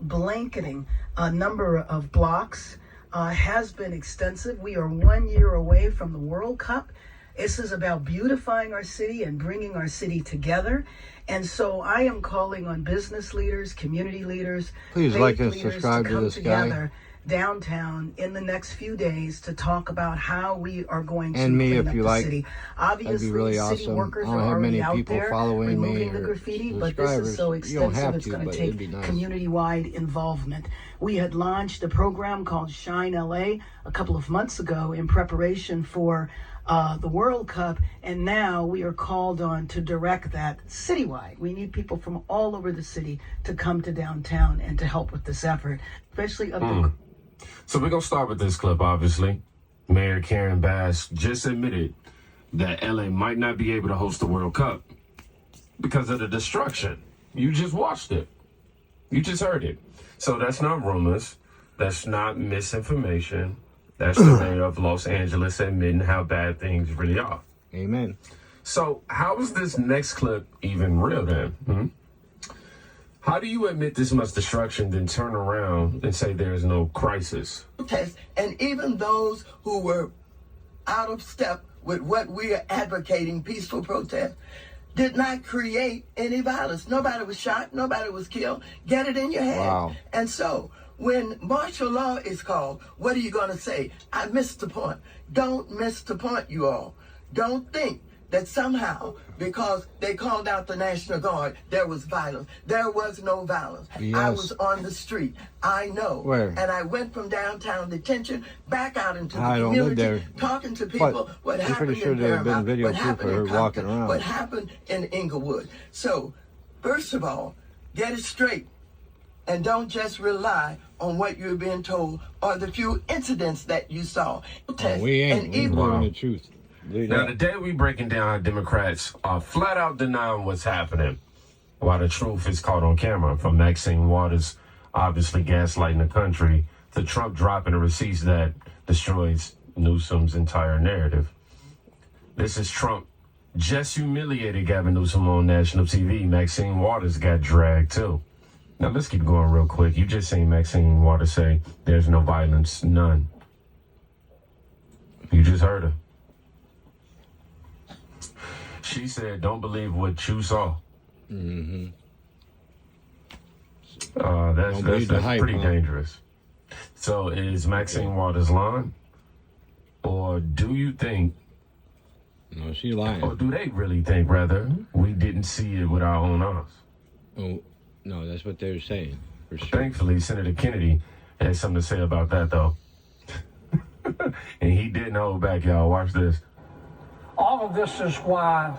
blanketing a number of blocks has been extensive. We are 1 year away from the World Cup. This is about beautifying our city and bringing our city together. And so I am calling on business leaders, community leaders, please like and subscribe to this together downtown in the next few days to talk about how we are going to and me clean if up you the like. city. Obviously, Obviously, really city awesome. workers I don't are have already many out people there following me removing the or graffiti, but this is so subscribers. You don't extensive have it's to, going but to it'd take be nice. community-wide involvement. We had launched a program called Shine LA a couple of months ago in preparation for the World Cup, and now we are called on to direct that citywide. We need people from all over the city to come to downtown and to help with this effort, especially up the. So we're going to start with this clip, obviously. Mayor Karen Bass just admitted that LA might not be able to host the World Cup because of the destruction. You just watched it. You just heard it. So that's not rumors. That's not misinformation. That's the mayor of Los Angeles admitting how bad things really are. Amen. So how is this next clip even real then? How do you admit this much destruction, then turn around and say there's no crisis? And even those who were out of step with what we are advocating, peaceful protest, did not create any violence. Nobody was shot. Nobody was killed. Get it in your head. Wow. And so when martial law is called, what are you going to say? I missed the point. Don't miss the point, you all. Don't think that somehow, because they called out the National Guard, there was violence. There was no violence. Yes. I was on the street. I know. Where? And I went from downtown detention back out into the I don't live community, there. talking to people, But what I'm happened pretty sure in there have been Paramount, video what proof happened of in her walking Compton, around. what happened in Inglewood. So, first of all, get it straight. And don't just rely on what you're being told or the few incidents that you saw. Oh, we ain't. We believe in the truth. Now, today we breaking down how Democrats are flat out denying what's happening, while the truth is caught on camera. From Maxine Waters obviously gaslighting the country to Trump dropping the receipts that destroys Newsom's entire narrative. This is Trump just humiliated Gavin Newsom on national TV. Maxine Waters got dragged too. Now let's keep going real quick. You just seen Maxine Waters say there's no violence, none. You just heard her. She said, don't believe what you saw. Mm-hmm. That's hype, pretty dangerous. So is Maxine Waters lying? Or do you think... No, she lying. Or do they really think, rather, we didn't see it with our own eyes? Oh, no, that's what they're saying. For sure. Thankfully, Senator Kennedy had something to say about that, though. And he didn't hold back, y'all. Watch this. All of this is why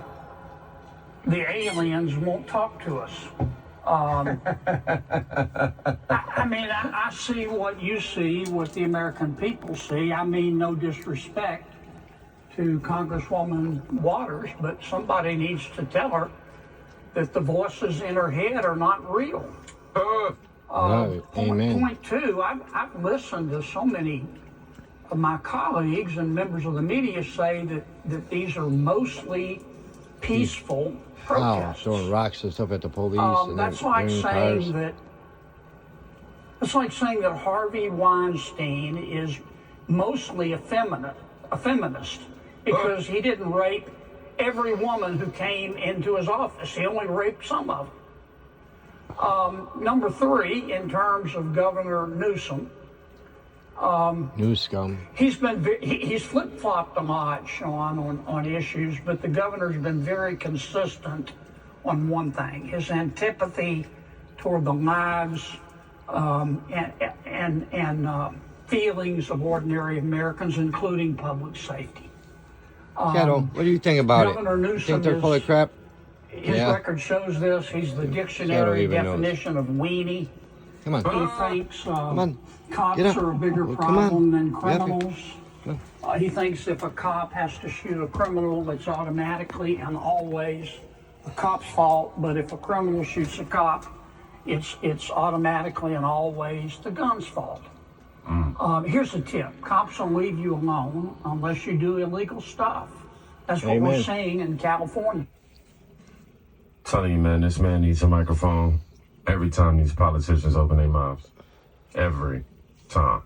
the aliens won't talk to us. I see what you see, what the American people see. I mean, no disrespect to Congresswoman Waters, but somebody needs to tell her that the voices in her head are not real. Right. Amen. Point two, I've listened to so many of my colleagues and members of the media say that these are mostly peaceful protests. Throwing rocks and stuff at the police. And that's like saying cars. it's like saying that Harvey Weinstein is mostly a feminist because he didn't rape every woman who came into his office. He only raped some of them. Number three, in terms of Governor Newsom, Newscum. he's flip-flopped a lot, Sean, on issues, but the governor's been very consistent on one thing: his antipathy toward the lives and feelings of ordinary Americans, including public safety. Shadow, what do you think about Governor it? Newsom Think they're full of crap? His Yeah. record shows this. He's the dictionary even knows. definition of weenie. Come on. He thinks Come on. cops Get up. are a bigger Well, come on. problem than Get up criminals. He thinks if a cop has to shoot a criminal, it's automatically and always the cop's fault. But if a criminal shoots a cop, it's automatically and always the gun's fault. Here's a tip. Cops will leave you alone unless you do illegal stuff. That's what we're Amen. seeing in California. Telling you, man, this man needs a microphone. every time these politicians open their mouths. Every time.